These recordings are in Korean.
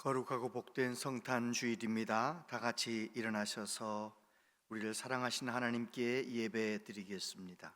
거룩하고 복된 성탄 주일입니다. 다 같이 일어나셔서 우리를 사랑하신 하나님께 예배 드리겠습니다.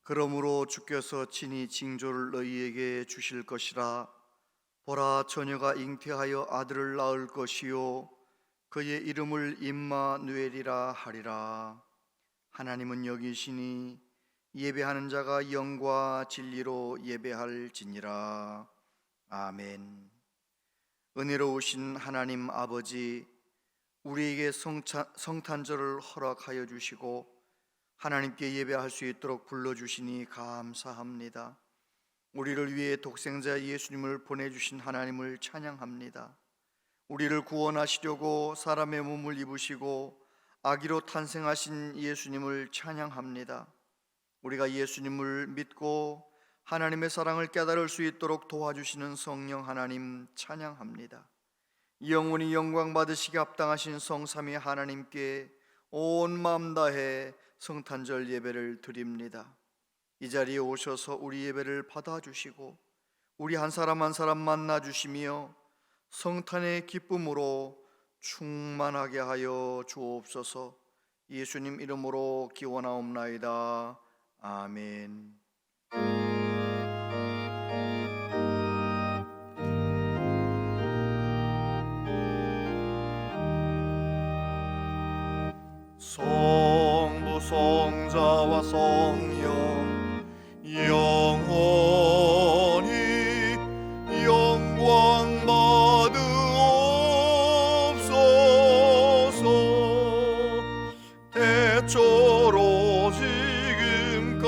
그러므로 주께서 친히 징조를 너희에게 주실 것이라. 보라, 처녀가 잉태하여 아들을 낳을 것이요 그의 이름을 임마누엘이라 하리라. 하나님은 여기시니 예배하는 자가 영과 진리로 예배할지니라. 아멘. 은혜로우신 하나님 아버지, 우리에게 성탄절을 허락하여 주시고 하나님께 예배할 수 있도록 불러주시니 감사합니다. 우리를 위해 독생자 예수님을 보내주신 하나님을 찬양합니다. 우리를 구원하시려고 사람의 몸을 입으시고 아기로 탄생하신 예수님을 찬양합니다. 우리가 예수님을 믿고 하나님의 사랑을 깨달을 수 있도록 도와주시는 성령 하나님 찬양합니다. 영원히 영광 받으시기 합당하신 성삼위 하나님께 온 마음 다해 성탄절 예배를 드립니다. 이 자리에 오셔서 우리 예배를 받아주시고 우리 한 사람 한 사람 만나주시며 성탄의 기쁨으로 충만하게 하여 주옵소서. 예수님 이름으로 기원하옵나이다. 아멘. 성부 성자와 성령 영원히 영광 받으옵소서. 태초로 지금까지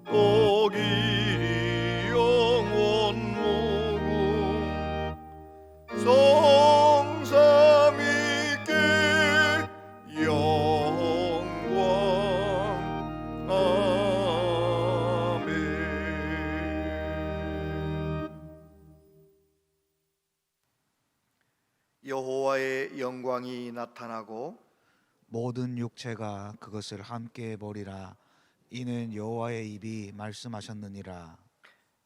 또 길이 영원 무궁 성삼위께 영광. 아멘. 여호와의 영광이 나타나고 모든 육체가 그것을 함께 보리라. 이는 여호와의 입이 말씀하셨느니라.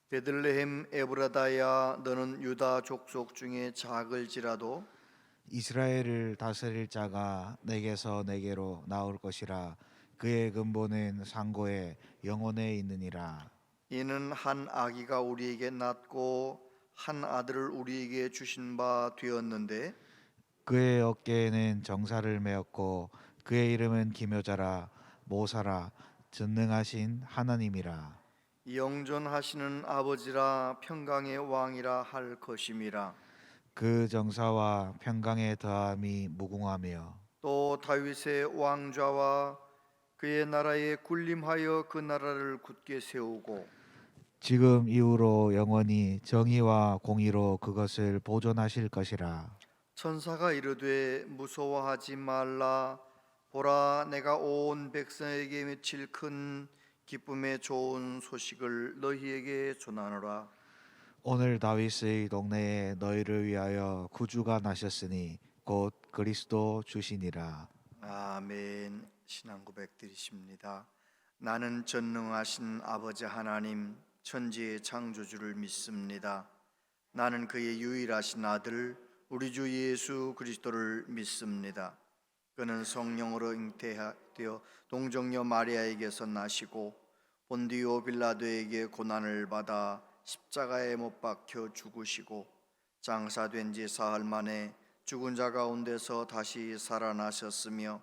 베들레헴 에브라다야, 너는 유다 족속 중에 작을지라도 이스라엘을 다스릴 자가 내게서 내게로 나올 것이라. 그의 근본은 상고의 영혼에 있느니라. 이는 한 아기가 우리에게 낳고 한 아들을 우리에게 주신 바 되었는데 그의 어깨에는 정사를 메었고 그의 이름은 기묘자라, 모사라, 전능하신 하나님이라. 영존하시는 아버지라, 평강의 왕이라 할 것임이라. 그 정사와 평강의 더함이 무궁하며 또 다윗의 왕좌와 그의 나라에 군림하여 그 나라를 굳게 세우고 지금 이후로 영원히 정의와 공의로 그것을 보존하실 것이라. 천사가 이르되 무서워하지 말라. 보라, 내가 온 백성에게 미칠 큰 기쁨의 좋은 소식을 너희에게 전하노라. 오늘 다윗의 동네에 너희를 위하여 구주가 나셨으니 곧 그리스도 주시니라. 아멘. 신앙 고백 드리십니다. 나는 전능하신 아버지 하나님, 천지의 창조주를 믿습니다. 나는 그의 유일하신 아들 우리 주 예수 그리스도를 믿습니다. 그는 성령으로 잉태되어 동정녀 마리아에게서 나시고 본디오 빌라도에게 고난을 받아 십자가에 못 박혀 죽으시고 장사된 지 사흘 만에 죽은 자 가운데서 다시 살아나셨으며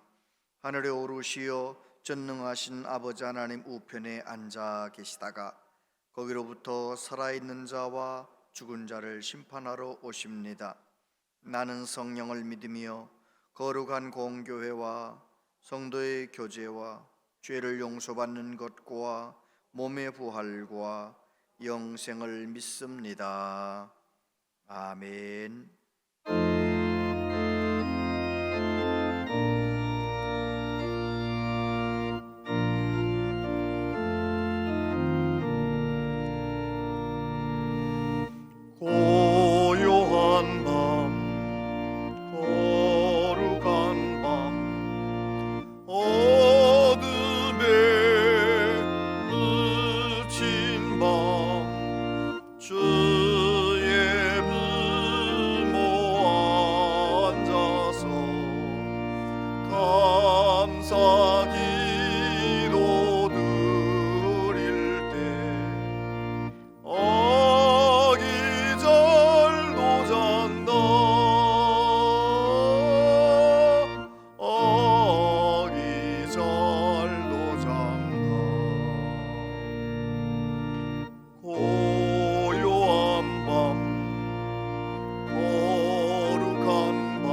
하늘에 오르시어 전능하신 아버지 하나님 우편에 앉아 계시다가 거기로부터 살아있는 자와 죽은 자를 심판하러 오십니다. 나는 성령을 믿으며 거룩한 공교회와 성도의 교제와 죄를 용서받는 것과 몸의 부활과 영생을 믿습니다. 아멘. 감사 기도 드릴 때 어기절도 잔다 어기절도 잔다 고요한 밤 거룩한 밤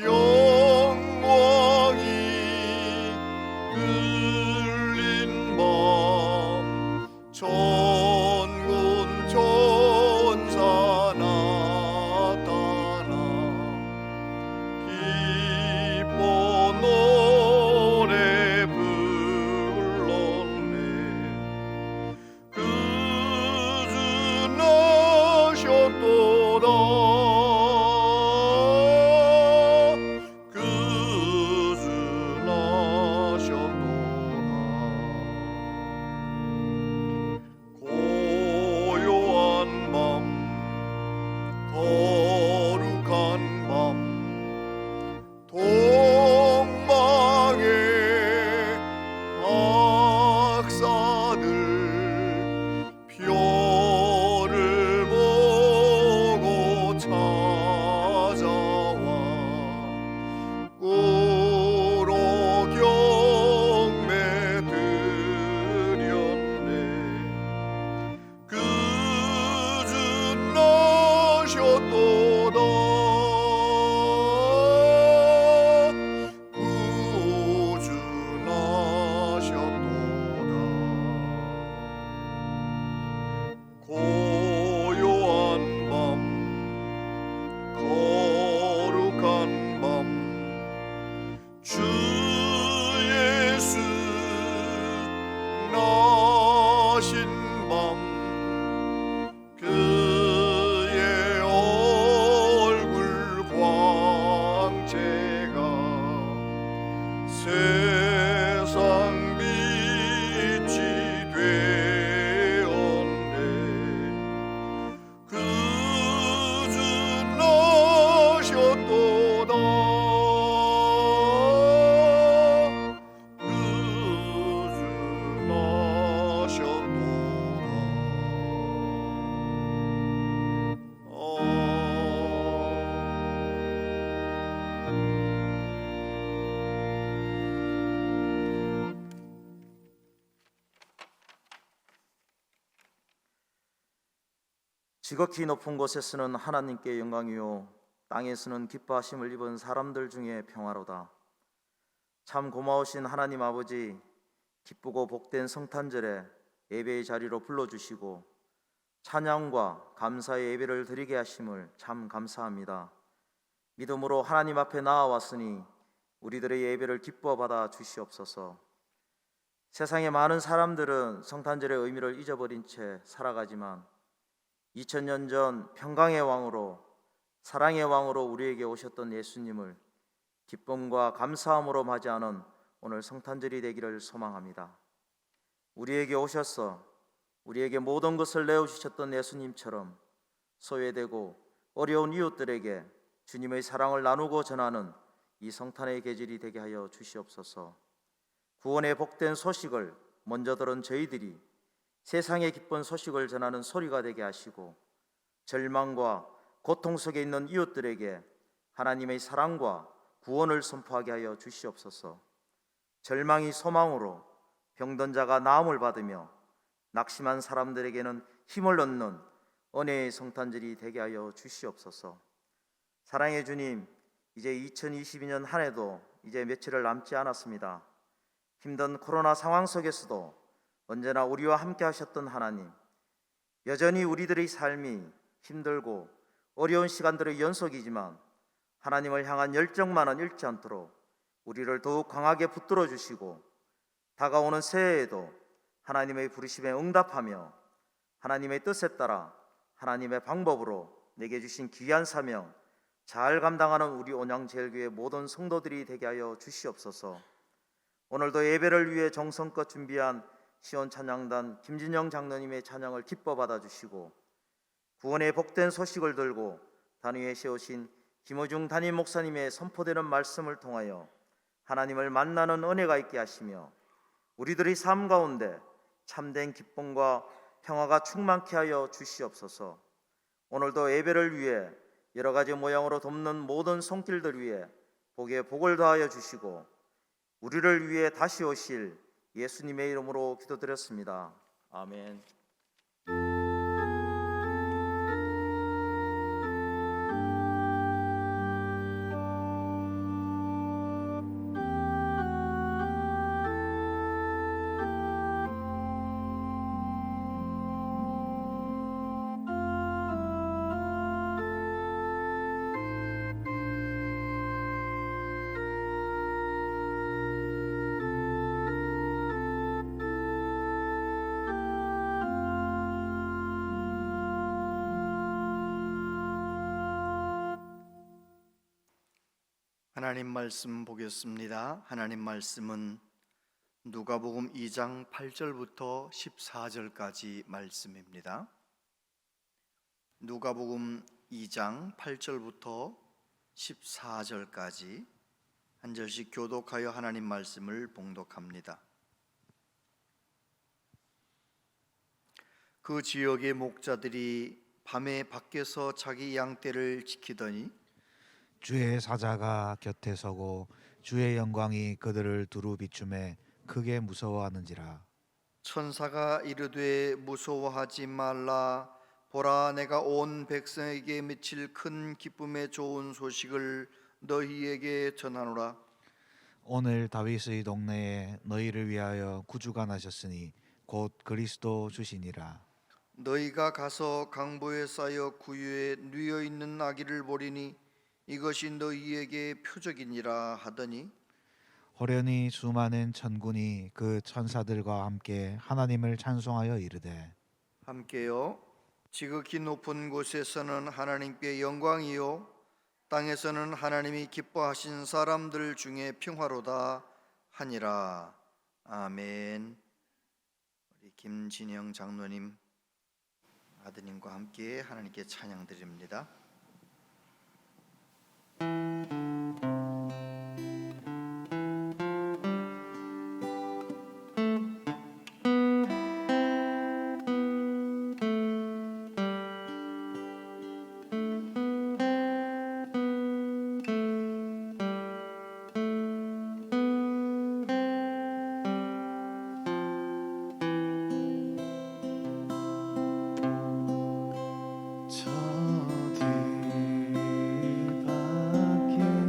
영광이 들린 밤 천군 천사 나타나 기뻐 노래 불렀네 그주 나셨도다 그주 나셨도다 고요한 밤 거룩한 밤 동방의 박사들 별을 보고 찾아와 꾸로 경매 드렸네 그주 나셨도다 구주 나셨도다 고요한 밤 거룩한 밤 주 예수 나신 밤 그의 얼굴 광채가 세상 빛이 되었네 그주 나셨도다 그주 지극히 높은 곳에서는 하나님께 영광이요 땅에서는 기뻐하심을 입은 사람들 중에 평화로다. 참 고마우신 하나님 아버지, 기쁘고 복된 성탄절에 예배의 자리로 불러주시고 찬양과 감사의 예배를 드리게 하심을 참 감사합니다. 믿음으로 하나님 앞에 나아왔으니 우리들의 예배를 기뻐 받아 주시옵소서. 세상의 많은 사람들은 성탄절의 의미를 잊어버린 채 살아가지만 2000년 전 평강의 왕으로 사랑의 왕으로 우리에게 오셨던 예수님을 기쁨과 감사함으로 맞이하는 오늘 성탄절이 되기를 소망합니다. 우리에게 오셔서 우리에게 모든 것을 내어주셨던 예수님처럼 소외되고 어려운 이웃들에게 주님의 사랑을 나누고 전하는 이 성탄의 계절이 되게 하여 주시옵소서. 구원의 복된 소식을 먼저 들은 저희들이 세상의 기쁜 소식을 전하는 소리가 되게 하시고 절망과 고통 속에 있는 이웃들에게 하나님의 사랑과 구원을 선포하게 하여 주시옵소서. 절망이 소망으로, 병든 자가 나음을 받으며 낙심한 사람들에게는 힘을 얻는 은혜의 성탄절이 되게 하여 주시옵소서. 사랑의 주님, 이제 2022년 한 해도 이제 며칠을 남지 않았습니다. 힘든 코로나 상황 속에서도 언제나 우리와 함께 하셨던 하나님, 여전히 우리들의 삶이 힘들고 어려운 시간들의 연속이지만 하나님을 향한 열정만은 잃지 않도록 우리를 더욱 강하게 붙들어 주시고 다가오는 새해에도 하나님의 부르심에 응답하며 하나님의 뜻에 따라 하나님의 방법으로 내게 주신 귀한 사명 잘 감당하는 우리 온양제일교회 모든 성도들이 되게 하여 주시옵소서. 오늘도 예배를 위해 정성껏 준비한 시온 찬양단 김진영 장로님의 찬양을 기뻐 받아주시고 구원의 복된 소식을 들고 단위에 세우신 김호중 담임 목사님의 선포되는 말씀을 통하여 하나님을 만나는 은혜가 있게 하시며 우리들의 삶 가운데 참된 기쁨과 평화가 충만케 하여 주시옵소서. 오늘도 예배를 위해 여러 가지 모양으로 돕는 모든 손길들 위해 복에 복을 더하여 주시고 우리를 위해 다시 오실 예수님의 이름으로 기도드렸습니다. 아멘. 하나님 말씀 보겠습니다. 하나님 말씀은 누가복음 2장 8절부터 14절까지 말씀입니다. 누가복음 2장 8절부터 14절까지 한 절씩 교독하여 하나님 말씀을 봉독합니다. 그 지역의 목자들이 밤에 밖에서 자기 양떼를 지키더니 주의 사자가 곁에 서고 주의 영광이 그들을 두루 비추매 크게 무서워하는지라. 천사가 이르되 무서워하지 말라. 보라, 내가 온 백성에게 미칠 큰 기쁨의 좋은 소식을 너희에게 전하노라. 오늘 다윗의 동네에 너희를 위하여 구주가 나셨으니 곧 그리스도 주시니라. 너희가 가서 강보에 쌓여 구유에 누워 있는 아기를 보리니 이것이 너희에게 표적이니라 하더니 호련히 수많은 천군이 그 천사들과 함께 하나님을 찬송하여 이르되 함께요. 지극히 높은 곳에서는 하나님께 영광이요 땅에서는 하나님이 기뻐하신 사람들 중에 평화로다 하니라. 아멘. 우리 김진영 장로님 아드님과 함께 하나님께 찬양 드립니다. 저들 밖에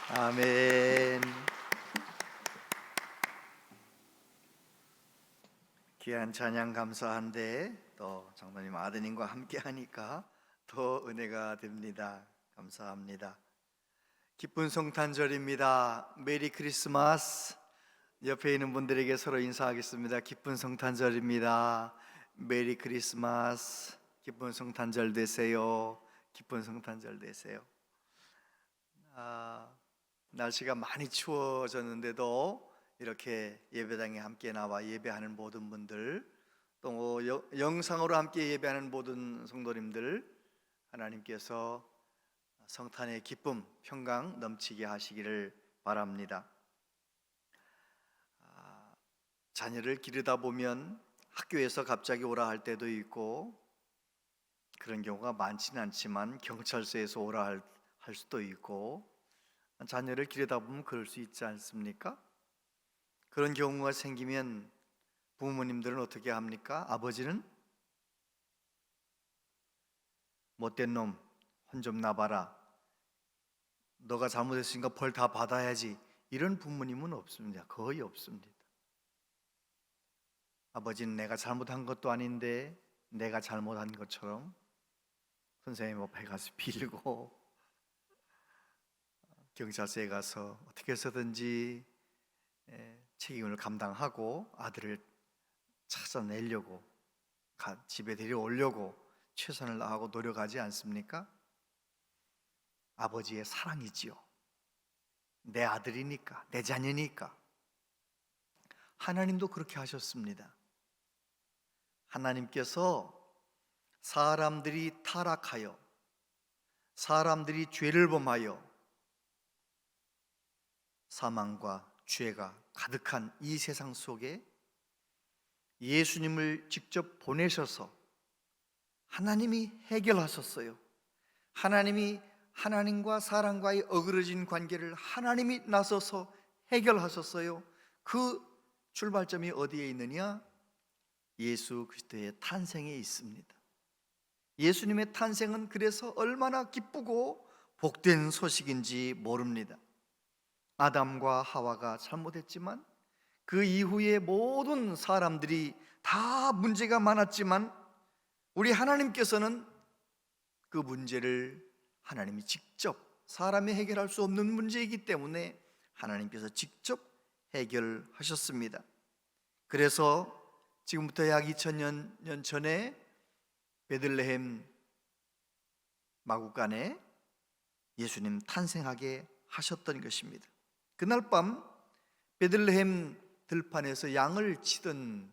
아멘. 귀한 찬양 감사한데 또 장로님 아드님과 함께 하니까 더 은혜가 됩니다. 감사합니다. 기쁜 성탄절입니다. 메리 크리스마스. 옆에 있는 분들에게 서로 인사하겠습니다. 기쁜 성탄절입니다. 메리 크리스마스. 기쁜 성탄절 되세요. 기쁜 성탄절 되세요. 날씨가 많이 추워졌는데도 이렇게 예배당에 함께 나와 예배하는 모든 분들, 또 영상으로 함께 예배하는 모든 성도님들, 하나님께서 성탄의 기쁨, 평강 넘치게 하시기를 바랍니다. 자녀를 기르다 보면 학교에서 갑자기 오라 할 때도 있고, 그런 경우가 많지는 않지만 경찰서에서 오라 할 수도 있고, 자녀를 기르다 보면 그럴 수 있지 않습니까? 그런 경우가 생기면 부모님들은 어떻게 합니까? 아버지는 못된 놈, 혼 좀 나봐라, 너가 잘못했으니까 벌 다 받아야지, 이런 부모님은 없습니다. 거의 없습니다. 아버지는 내가 잘못한 것도 아닌데 내가 잘못한 것처럼 선생님 앞에 가서 빌고 경찰서에 가서 어떻게 해서든지 책임을 감당하고 아들을 찾아내려고, 집에 데려오려고 최선을 다하고 노력하지 않습니까? 아버지의 사랑이지요. 내 아들이니까, 내 자녀니까. 하나님도 그렇게 하셨습니다. 하나님께서 사람들이 타락하여, 사람들이 죄를 범하여 사망과 죄가 가득한 이 세상 속에 예수님을 직접 보내셔서 하나님이 해결하셨어요. 하나님과 사람과의 어그러진 관계를 하나님이 나서서 해결하셨어요. 그 출발점이 어디에 있느냐? 예수 그리스도의 탄생에 있습니다. 예수님의 탄생은 그래서 얼마나 기쁘고 복된 소식인지 모릅니다. 아담과 하와가 잘못했지만 그 이후에 모든 사람들이 다 문제가 많았지만 우리 하나님께서는 그 문제를 하나님이 직접, 사람이 해결할 수 없는 문제이기 때문에 하나님께서 직접 해결하셨습니다. 그래서 지금부터 약 2000년 전에 베들레헴 마구간에 예수님 탄생하게 하셨던 것입니다. 그날 밤 베들레헴 들판에서 양을 지키던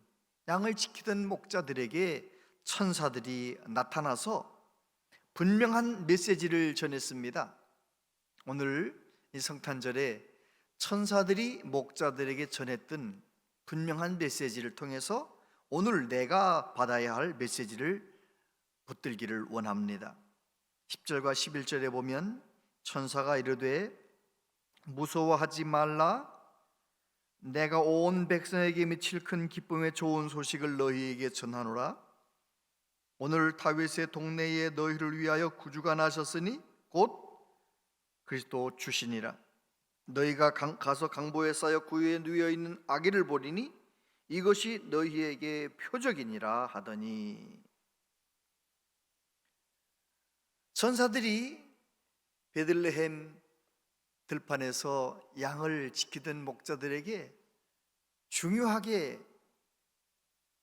목자들에게 천사들이 나타나서 분명한 메시지를 전했습니다. 오늘 이 성탄절에 천사들이 목자들에게 전했던 분명한 메시지를 통해서 오늘 내가 받아야 할 메시지를 붙들기를 원합니다. 10절과 11절에 보면 천사가 이르되 무서워하지 말라, 내가 온 백성에게 미칠 큰 기쁨의 좋은 소식을 너희에게 전하노라. 오늘 다윗의 동네에 너희를 위하여 구주가 나셨으니 곧 그리스도 주시니라. 너희가 가서 강보에 쌓여 구유에 누워 있는 아기를 보리니 이것이 너희에게 표적이니라 하더니, 천사들이 베들레헴 들판에서 양을 지키던 목자들에게 중요하게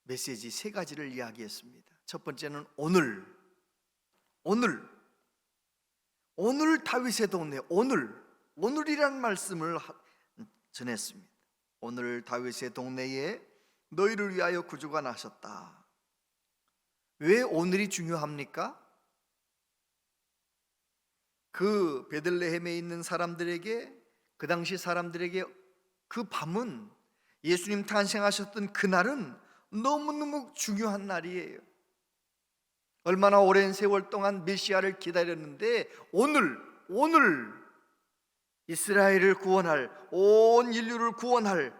메시지 3가지를 이야기했습니다. 첫 번째는 오늘 다윗의 동네, 오늘이라는 말씀을 전했습니다. 오늘 다윗의 동네에 너희를 위하여 구주가 나셨다. 왜 오늘이 중요합니까? 그 베들레헴에 있는 사람들에게, 그 당시 사람들에게 그 밤은, 예수님 탄생하셨던 그날은 너무너무 중요한 날이에요. 얼마나 오랜 세월 동안 메시아를 기다렸는데 오늘 이스라엘을 구원할, 온 인류를 구원할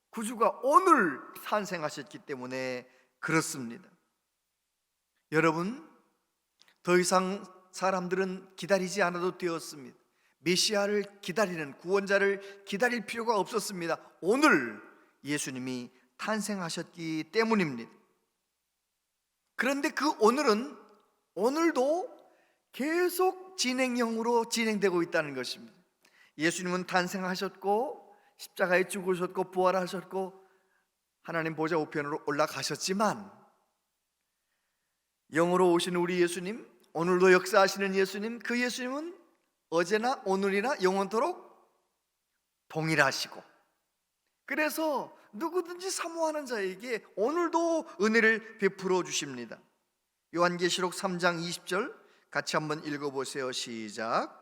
구주가 오늘 탄생하셨기 때문에 그렇습니다. 여러분, 더 이상 사람들은 기다리지 않아도 되었습니다. 메시아를 기다리는, 구원자를 기다릴 필요가 없었습니다. 오늘 예수님이 탄생하셨기 때문입니다. 그런데 그 오늘은 오늘도 계속 진행형으로 진행되고 있다는 것입니다. 예수님은 탄생하셨고 십자가에 죽으셨고 부활하셨고 하나님 보좌 우편으로 올라가셨지만, 영으로 오신 우리 예수님, 오늘도 역사하시는 예수님, 그 예수님은 어제나 오늘이나 영원토록 동일하시고, 그래서 누구든지 사모하는 자에게 오늘도 은혜를 베풀어 주십니다. 요한계시록 3장 20절 같이 한번 읽어보세요. 시작.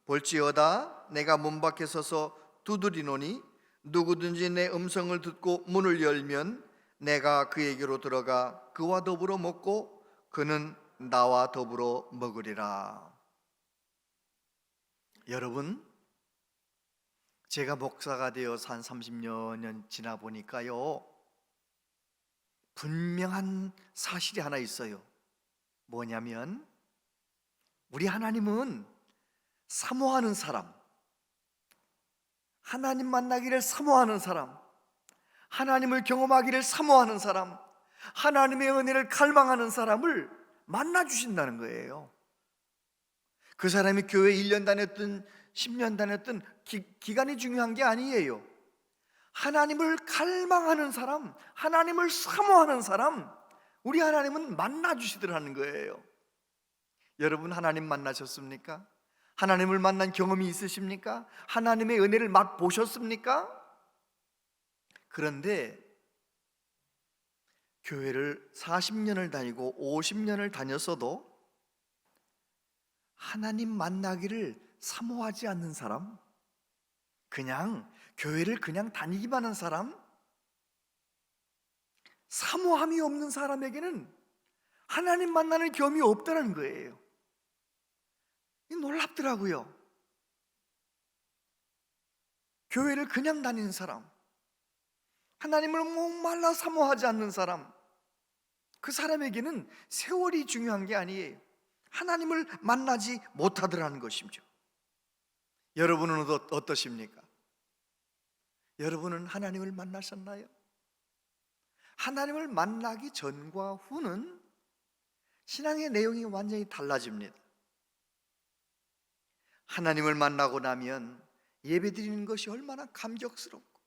볼지어다 내가 문 밖에 서서 두드리노니 누구든지 내 음성을 듣고 문을 열면 내가 그에게로 들어가 그와 더불어 먹고 그는 나와 더불어 먹으리라. 여러분, 제가 목사가 되어서 한 30여 년 지나 보니까요, 분명한 사실이 하나 있어요. 뭐냐면 우리 하나님은 사모하는 사람, 하나님 만나기를 사모하는 사람, 하나님을 경험하기를 사모하는 사람, 하나님의 은혜를 갈망하는 사람을 만나주신다는 거예요. 그 사람이 교회 1년 다녔든 10년 다녔든 기간이 중요한 게 아니에요. 하나님을 갈망하는 사람, 하나님을 사모하는 사람, 우리 하나님은 만나주시더라는 거예요. 여러분, 하나님 만나셨습니까? 하나님을 만난 경험이 있으십니까? 하나님의 은혜를 맛보셨습니까? 그런데 교회를 40년을 다니고 50년을 다녔어도 하나님 만나기를 사모하지 않는 사람, 그냥 교회를 그냥 다니기만 하는 사람, 사모함이 없는 사람에게는 하나님 만나는 경험이 없다는 거예요. 놀랍더라고요. 교회를 그냥 다니는 사람, 하나님을 목말라 사모하지 않는 사람, 그 사람에게는 세월이 중요한 게 아니에요. 하나님을 만나지 못하더라는 것이죠. 여러분은 어떠십니까? 여러분은 하나님을 만나셨나요? 하나님을 만나기 전과 후는 신앙의 내용이 완전히 달라집니다. 하나님을 만나고 나면 예배드리는 것이 얼마나 감격스럽고,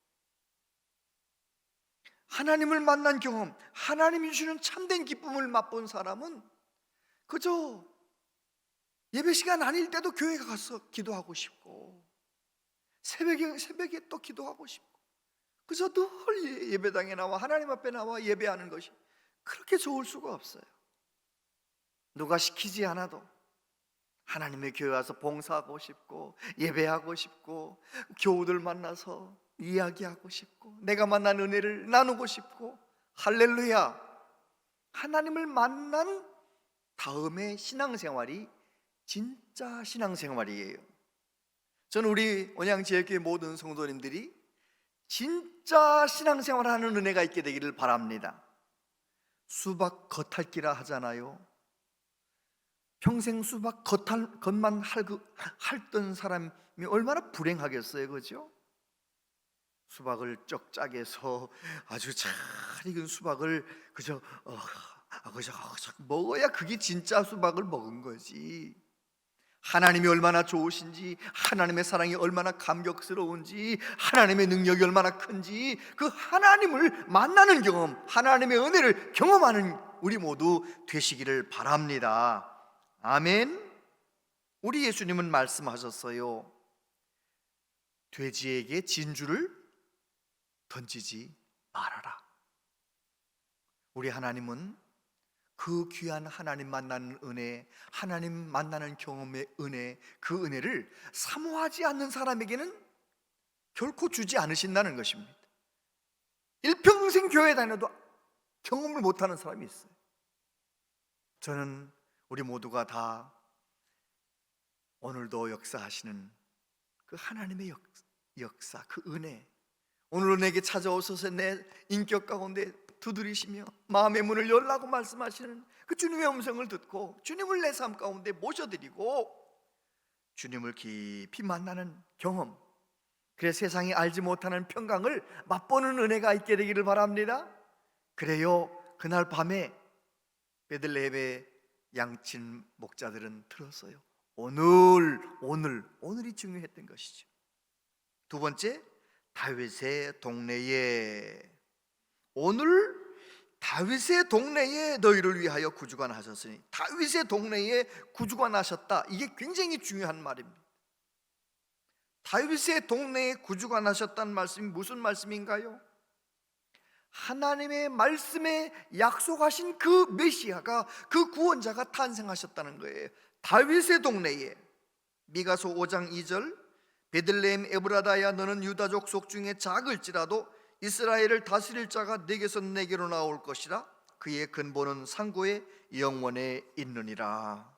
하나님을 만난 경험, 하나님이 주시는 참된 기쁨을 맛본 사람은 그저 예배 시간 아닐 때도 교회 가서 기도하고 싶고, 새벽에 또 기도하고 싶고, 그저 늘 예배당에 나와 하나님 앞에 나와 예배하는 것이 그렇게 좋을 수가 없어요. 누가 시키지 않아도 하나님의 교회 와서 봉사하고 싶고, 예배하고 싶고, 교우들 만나서 이야기하고 싶고, 내가 만난 은혜를 나누고 싶고, 할렐루야! 하나님을 만난 다음에 신앙생활이 진짜 신앙생활이에요. 저는 우리 온양지역교회 모든 성도님들이 진짜 신앙생활하는 은혜가 있게 되기를 바랍니다. 수박 겉핥기라 하잖아요. 평생 수박 겉만 핥던 사람이 얼마나 불행하겠어요, 그죠? 수박을 쩍 짜게서 아주 잘 익은 수박을 그저 먹어야 그게 진짜 수박을 먹은 거지. 하나님이 얼마나 좋으신지, 하나님의 사랑이 얼마나 감격스러운지, 하나님의 능력이 얼마나 큰지, 그 하나님을 만나는 경험, 하나님의 은혜를 경험하는 우리 모두 되시기를 바랍니다. 아멘. 우리 예수님은 말씀하셨어요. 돼지에게 진주를 던지지 말아라. 우리 하나님은 그 귀한 하나님 만나는 은혜, 하나님 만나는 경험의 은혜, 그 은혜를 사모하지 않는 사람에게는 결코 주지 않으신다는 것입니다. 일평생 교회 다녀도 경험을 못하는 사람이 있어요. 저는 우리 모두가 다 오늘도 역사하시는 그 하나님의 역사, 그 은혜, 오늘도 내게 찾아오셔서 내 인격 가운데 두드리시며 마음의 문을 열라고 말씀하시는 그 주님의 음성을 듣고 주님을 내 삶 가운데 모셔드리고 주님을 깊이 만나는 경험, 그래 세상이 알지 못하는 평강을 맛보는 은혜가 있게 되기를 바랍니다. 그래요, 그날 밤에 베들레헴의 양친 목자들은 들었어요. 오늘이 중요했던 것이죠. 두 번째, 다윗의 동네에, 오늘 다윗의 동네에 너희를 위하여 구주가 나셨으니, 다윗의 동네에 구주가 나셨다, 이게 굉장히 중요한 말입니다. 다윗의 동네에 구주가 나셨다는 말씀이 무슨 말씀인가요? 하나님의 말씀에 약속하신 그 메시아가, 그 구원자가 탄생하셨다는 거예요. 다윗의 동네에. 미가서 5장 2절, 베들레헴 에브라다야 너는 유다족 속 중에 작을지라도 이스라엘을 다스릴 자가 내게서 내게로 나올 것이라. 그의 근본은 상고의 영원에 있느니라.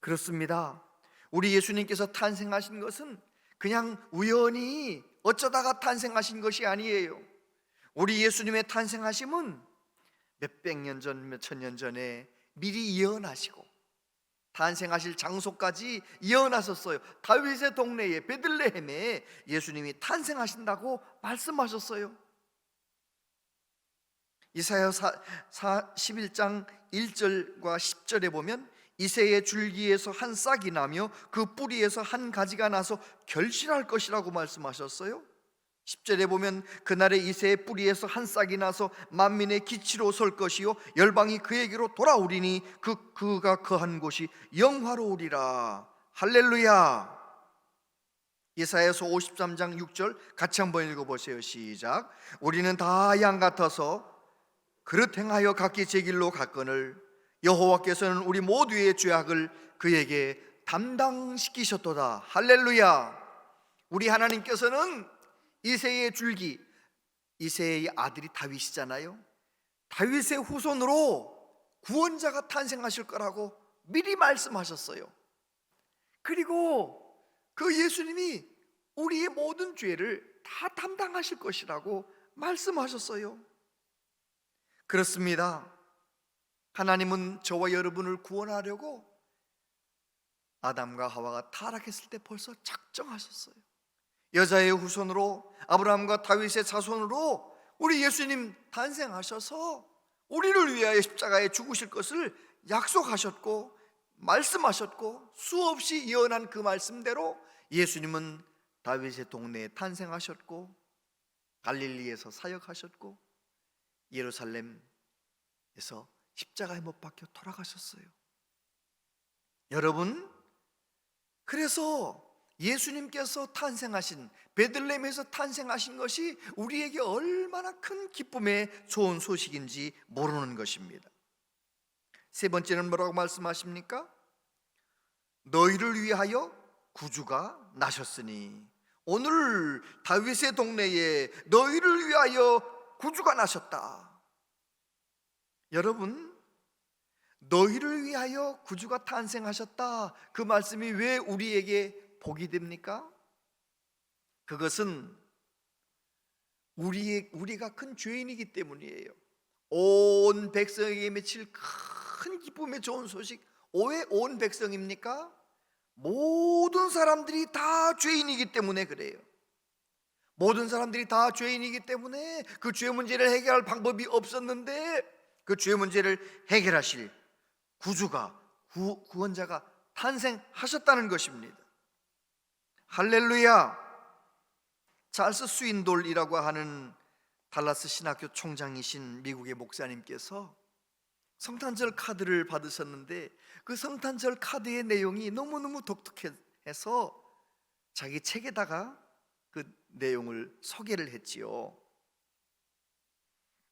그렇습니다. 우리 예수님께서 탄생하신 것은 그냥 우연히 어쩌다가 탄생하신 것이 아니에요. 우리 예수님의 탄생하심은 몇백 년 전, 몇천 년 전에 미리 예언하시고 탄생하실 장소까지 예언하셨어요. 다윗의 동네에, 베들레헴에 예수님이 탄생하신다고 말씀하셨어요. 이사야 11장 1절과 10절에 보면 이새의 줄기에서 한 싹이 나며 그 뿌리에서 한 가지가 나서 결실할 것이라고 말씀하셨어요. 10절에 보면 그날에 이새의 뿌리에서 한 싹이 나서 만민의 기치로 설 것이요 열방이 그에게로 돌아오리니 그가 거한 곳이 영화로우리라. 할렐루야. 예사야서 53장 6절 같이 한번 읽어보세요. 시작. 우리는 다 양 같아서 그릇 행하여 각기 제 길로 갔거늘 여호와께서는 우리 모두의 죄악을 그에게 담당시키셨도다. 할렐루야. 우리 하나님께서는 이새의 줄기, 이새의 아들이 다윗이잖아요. 다윗의 후손으로 구원자가 탄생하실 거라고 미리 말씀하셨어요. 그리고 그 예수님이 우리의 모든 죄를 다 담당하실 것이라고 말씀하셨어요. 그렇습니다. 하나님은 저와 여러분을 구원하려고 아담과 하와가 타락했을 때 벌써 작정하셨어요. 여자의 후손으로, 아브라함과 다윗의 자손으로 우리 예수님 탄생하셔서 우리를 위하여 십자가에 죽으실 것을 약속하셨고 말씀하셨고, 수없이 예언한 그 말씀대로 예수님은 다윗의 동네에 탄생하셨고 갈릴리에서 사역하셨고 예루살렘에서 십자가에 못 박혀 돌아가셨어요. 여러분, 그래서 예수님께서 탄생하신, 베들레헴에서 탄생하신 것이 우리에게 얼마나 큰 기쁨의 좋은 소식인지 모르는 것입니다. 세 번째는 뭐라고 말씀하십니까? 너희를 위하여 구주가 나셨으니, 오늘 다윗의 동네에 너희를 위하여 구주가 나셨다. 여러분, 너희를 위하여 구주가 탄생하셨다, 그 말씀이 왜 우리에게 복이 됩니까? 그것은 우리가 큰 죄인이기 때문이에요. 온 백성에게 미칠 큰 기쁨의 좋은 소식. 왜 온 백성입니까? 모든 사람들이 다 죄인이기 때문에 그래요. 모든 사람들이 다 죄인이기 때문에 그 죄 문제를 해결할 방법이 없었는데 그 죄 문제를 해결하실 구주가, 구원자가 탄생하셨다는 것입니다. 할렐루야. 찰스 스윈돌이라고 하는 달라스 신학교 총장이신 미국의 목사님께서 성탄절 카드를 받으셨는데 그 성탄절 카드의 내용이 너무너무 독특해서 자기 책에다가 그 내용을 소개를 했지요.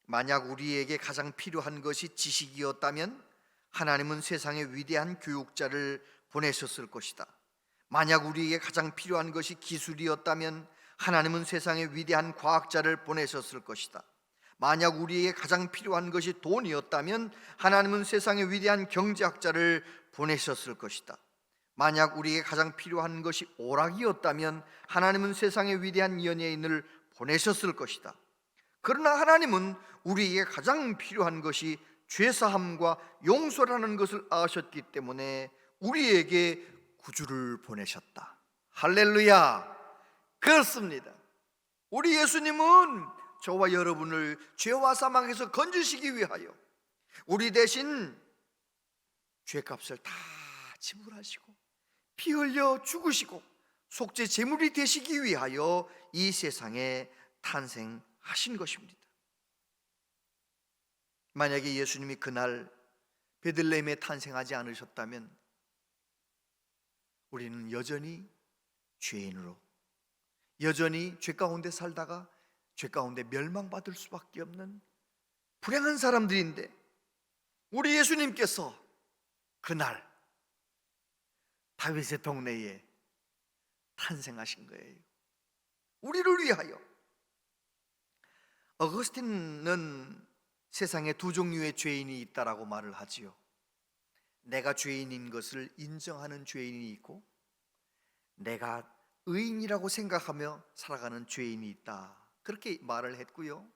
만약 우리에게 가장 필요한 것이 지식이었다면 하나님은 세상에 위대한 교육자를 보내셨을 것이다. 만약 우리에게 가장 필요한 것이 기술이었다면 하나님은 세상에 위대한 과학자를 보내셨을 것이다. 만약 우리에게 가장 필요한 것이 돈이었다면 하나님은 세상에 위대한 경제학자를 보내셨을 것이다. 만약 우리에게 가장 필요한 것이 오락이었다면 하나님은 세상에 위대한 연예인을 보내셨을 것이다. 그러나 하나님은 우리에게 가장 필요한 것이 죄사함과 용서라는 것을 아셨기 때문에 우리에게 구주를 보내셨다. 할렐루야. 그렇습니다. 우리 예수님은 저와 여러분을 죄와 사망에서 건지시기 위하여 우리 대신 죄값을 다 지불하시고 피 흘려 죽으시고 속죄 제물이 되시기 위하여 이 세상에 탄생하신 것입니다. 만약에 예수님이 그날 베들레헴에 탄생하지 않으셨다면 우리는 여전히 죄인으로 여전히 죄 가운데 살다가 죄 가운데 멸망받을 수밖에 없는 불행한 사람들인데, 우리 예수님께서 그날 다윗의 동네에 탄생하신 거예요. 우리를 위하여. 어거스틴은 세상에 두 종류의 죄인이 있다라고 말을 하지요. 내가 죄인인 것을 인정하는 죄인이 있고 내가 의인이라고 생각하며 살아가는 죄인이 있다, 그렇게 말을 했고요.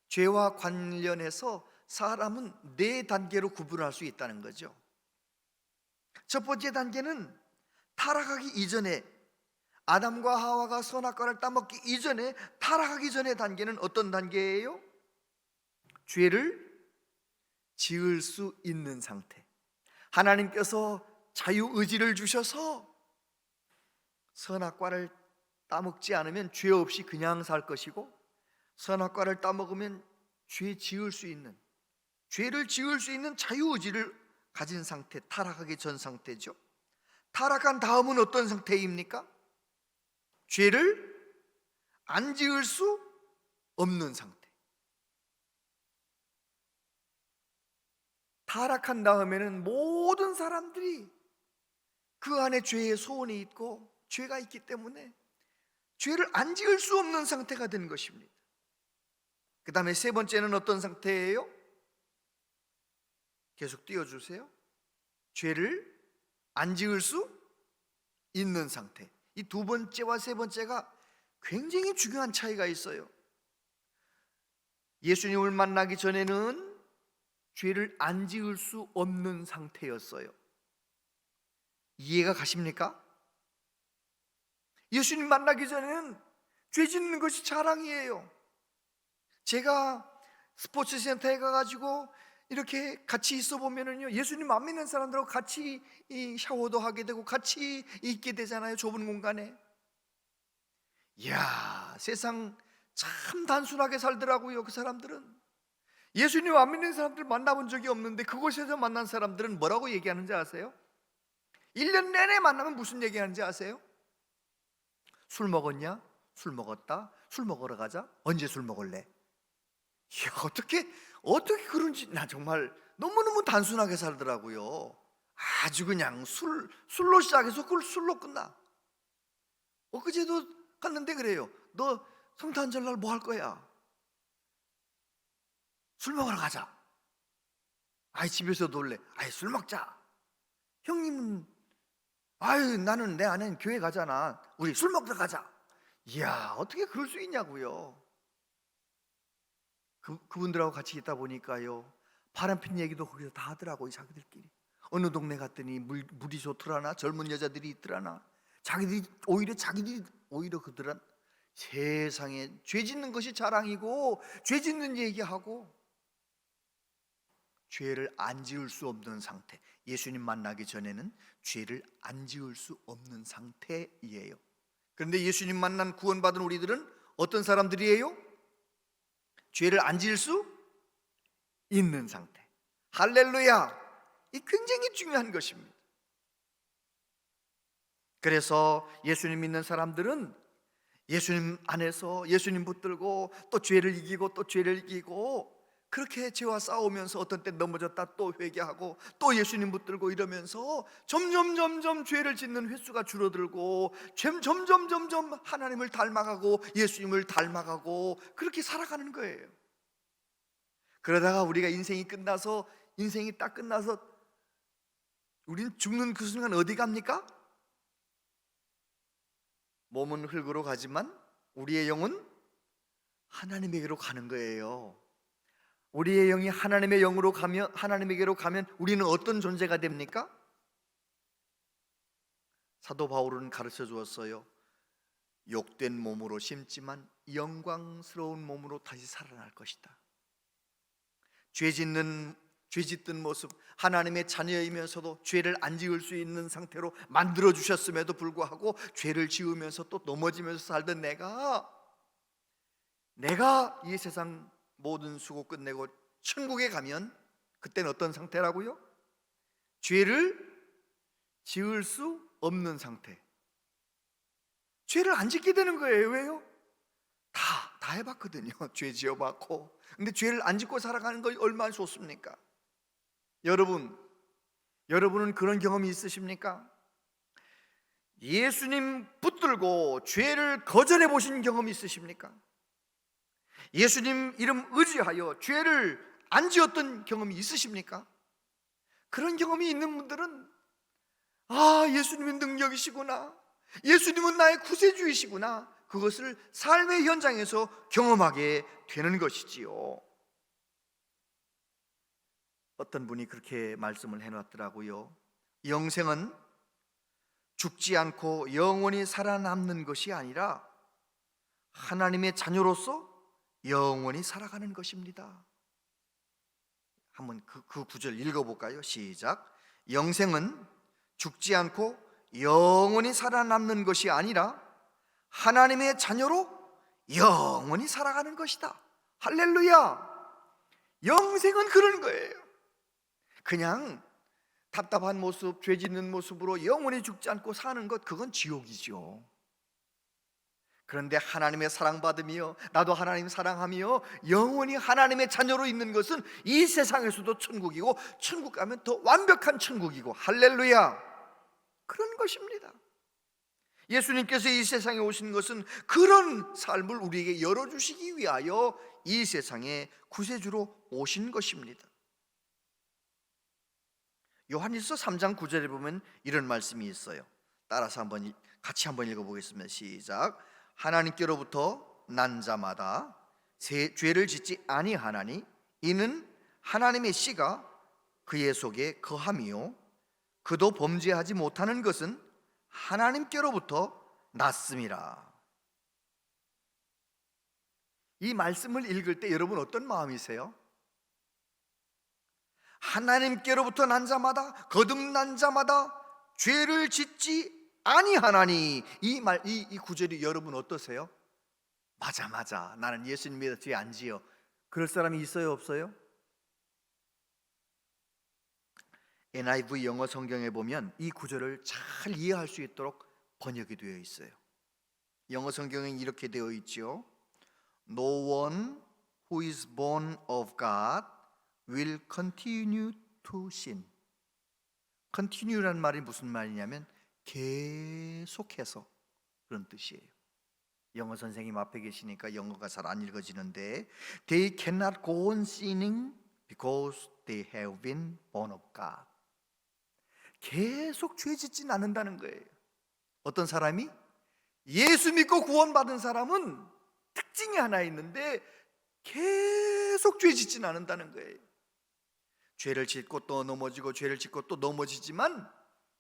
죄와 관련해서 사람은 네 단계로 구분할 수 있다는 거죠. 첫 번째 단계는 타락하기 이전에, 아담과 하와가 선악과를 따먹기 이전에, 타락하기 전의 단계는 어떤 단계예요? 죄를 지을 수 있는 상태. 하나님께서 자유의지를 주셔서 선악과를 따먹지 않으면 죄 없이 그냥 살 것이고, 선악과를 따먹으면 죄 지을 수 있는, 죄를 지을 수 있는 자유의지를 가진 상태, 타락하기 전 상태죠. 타락한 다음은 어떤 상태입니까? 죄를 안 지을 수 없는 상태. 타락한 다음에는 모든 사람들이 그 안에 죄의 소원이 있고 죄가 있기 때문에 죄를 안 지을 수 없는 상태가 된 것입니다. 그 다음에 세 번째는 어떤 상태예요? 계속 띄워주세요. 죄를 안 지을 수 있는 상태. 이 두 번째와 세 번째가 굉장히 중요한 차이가 있어요. 예수님을 만나기 전에는 죄를 안 지을 수 없는 상태였어요. 이해가 가십니까? 예수님 만나기 전에는 죄 짓는 것이 자랑이에요. 제가 스포츠 센터에 가가지고 이렇게 같이 있어 보면은요, 예수님 안 믿는 사람들하고 같이 샤워도 하게 되고 같이 있게 되잖아요, 좁은 공간에. 이야, 세상 참 단순하게 살더라고요. 그 사람들은 예수님 안 믿는 사람들 만나본 적이 없는데 그곳에서 만난 사람들은 뭐라고 얘기하는지 아세요? 1년 내내 만나면 무슨 얘기하는지 아세요? 술 먹었냐? 술 먹었다. 술 먹으러 가자. 언제 술 먹을래? 이야, 어떻게 그런지, 나 정말 너무너무 단순하게 살더라고요. 아주 그냥 술로 시작해서 그걸 술로 끝나. 엊그제도 갔는데 그래요. 너 성탄절날 뭐 할 거야? 술 먹으러 가자. 아이, 집에서 놀래. 아이, 술 먹자. 형님은 아유, 나는 내 아내는 교회 가잖아. 우리 술 먹으러 가자. 이야, 어떻게 그럴 수 있냐고요. 그분들하고 같이 있다 보니까요, 바람핀 얘기도 거기서 다 하더라고요. 자기들끼리 어느 동네 갔더니 물이 좋더라나, 젊은 여자들이 있더라나, 자기들이 오히려 그들은 세상에 죄 짓는 것이 자랑이고 죄 짓는 얘기하고 죄를 안 지을 수 없는 상태. 예수님 만나기 전에는 죄를 안 지을 수 없는 상태이에요. 그런데 예수님 만난 구원받은 우리들은 어떤 사람들이에요? 죄를 안 지을 수 있는 상태. 할렐루야! 이 굉장히 중요한 것입니다. 그래서 예수님 믿는 사람들은 예수님 안에서 예수님 붙들고 또 죄를 이기고 또 죄를 이기고 그렇게 죄와 싸우면서 어떤 때 넘어졌다 또 회개하고 또 예수님 붙들고 이러면서 점점 죄를 짓는 횟수가 줄어들고 점점 하나님을 닮아가고 예수님을 닮아가고 그렇게 살아가는 거예요. 그러다가 우리가 인생이 딱 끝나서 우리는 죽는 그 순간 어디 갑니까? 몸은 흙으로 가지만 우리의 영은 하나님에게로 가는 거예요. 우리의 영이 하나님에게로 가면 우리는 어떤 존재가 됩니까? 사도 바울은 가르쳐 주었어요. 욕된 몸으로 심지만 영광스러운 몸으로 다시 살아날 것이다. 죄 짓던 모습, 하나님의 자녀이면서도 죄를 안 지을 수 있는 상태로 만들어 주셨음에도 불구하고 죄를 지으면서 또 넘어지면서 살던 내가 이 세상 모든 수고 끝내고 천국에 가면 그때는 어떤 상태라고요? 죄를 지을 수 없는 상태. 죄를 안 짓게 되는 거예요. 왜요? 다 해봤거든요. 죄 지어봤고. 근데 죄를 안 짓고 살아가는 거 얼마나 좋습니까? 여러분은 그런 경험이 있으십니까? 예수님 붙들고 죄를 거절해 보신 경험이 있으십니까? 예수님 이름 의지하여 죄를 안 지었던 경험이 있으십니까? 그런 경험이 있는 분들은 예수님의 능력이시구나, 예수님은 나의 구세주이시구나, 그것을 삶의 현장에서 경험하게 되는 것이지요. 어떤 분이 그렇게 말씀을 해놨더라고요. 영생은 죽지 않고 영원히 살아남는 것이 아니라 하나님의 자녀로서 영원히 살아가는 것입니다. 한번 그 구절 읽어볼까요? 시작. 영생은 죽지 않고 영원히 살아남는 것이 아니라 하나님의 자녀로 영원히 살아가는 것이다. 할렐루야. 영생은 그런 거예요. 그냥 답답한 모습, 죄 짓는 모습으로 영원히 죽지 않고 사는 것, 그건 지옥이죠. 그런데 하나님의 사랑받으며 나도 하나님 사랑하며 영원히 하나님의 자녀로 있는 것은 이 세상에서도 천국이고, 천국 가면 더 완벽한 천국이고, 할렐루야, 그런 것입니다. 예수님께서 이 세상에 오신 것은 그런 삶을 우리에게 열어주시기 위하여 이 세상에 구세주로 오신 것입니다. 요한일서 3장 9절에 보면 이런 말씀이 있어요. 따라서 같이 한번 읽어보겠습니다. 시작. 하나님께로부터 난 자마다 죄를 짓지 아니하나니 이는 하나님의 씨가 그의 속에 거함이요 그도 범죄하지 못하는 것은 하나님께로부터 났음이라. 이 말씀을 읽을 때 여러분 어떤 마음이세요? 하나님께로부터 난 자마다, 거듭난 자마다 죄를 짓지 아니하나니, 이 구절이 여러분 어떠세요? 맞아, 나는 예수님 믿어 죄 안 지어. 그럴 사람이 있어요, 없어요? NIV 영어 성경에 보면 이 구절을 잘 이해할 수 있도록 번역이 되어 있어요. 영어 성경에 이렇게 되어 있죠. No one who is born of God will continue to sin. continue라는 말이 무슨 말이냐면 계속해서, 그런 뜻이에요. 영어 선생님 앞에 계시니까 영어가 잘 안 읽어지는데, They cannot go on sinning because they have been born of God. 계속 죄 짓진 않는다는 거예요. 어떤 사람이? 예수 믿고 구원받은 사람은 특징이 하나 있는데 계속 죄 짓진 않는다는 거예요. 죄를 짓고 또 넘어지고 죄를 짓고 또 넘어지지만,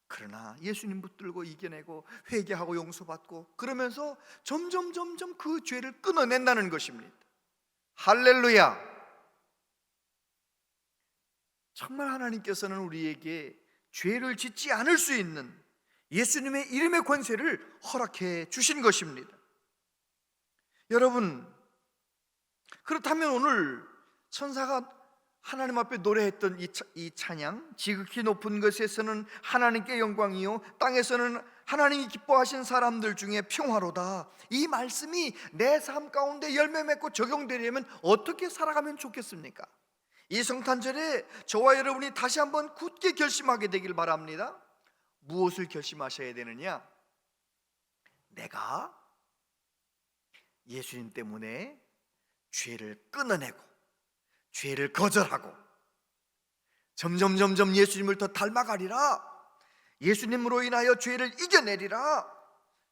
그러나 예수님 붙들고 이겨내고 회개하고 용서받고 그러면서 점점 그 죄를 끊어낸다는 것입니다. 할렐루야. 정말 하나님께서는 우리에게 죄를 짓지 않을 수 있는 예수님의 이름의 권세를 허락해 주신 것입니다. 여러분, 그렇다면 오늘 천사가 하나님 앞에 노래했던 이 찬양, 지극히 높은 것에서는 하나님께 영광이요 땅에서는 하나님이 기뻐하신 사람들 중에 평화로다, 이 말씀이 내 삶 가운데 열매 맺고 적용되려면 어떻게 살아가면 좋겠습니까? 이 성탄절에 저와 여러분이 다시 한번 굳게 결심하게 되길 바랍니다. 무엇을 결심하셔야 되느냐? 내가 예수님 때문에 죄를 끊어내고 죄를 거절하고 점점 예수님을 더 닮아가리라, 예수님으로 인하여 죄를 이겨내리라,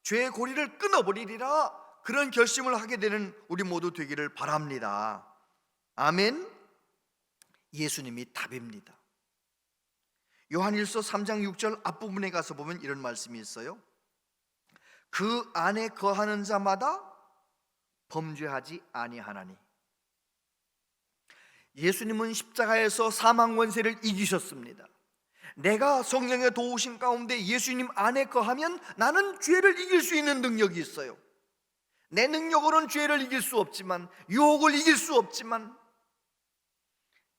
죄의 고리를 끊어버리리라, 그런 결심을 하게 되는 우리 모두 되기를 바랍니다. 아멘. 예수님이 답입니다. 요한일서 3장 6절 앞부분에 가서 보면 이런 말씀이 있어요. 그 안에 거하는 자마다 범죄하지 아니하나니. 예수님은 십자가에서 사망 원세를 이기셨습니다. 내가 성령의 도우심 가운데 예수님 안에 거하면 나는 죄를 이길 수 있는 능력이 있어요. 내 능력으로는 죄를 이길 수 없지만, 유혹을 이길 수 없지만,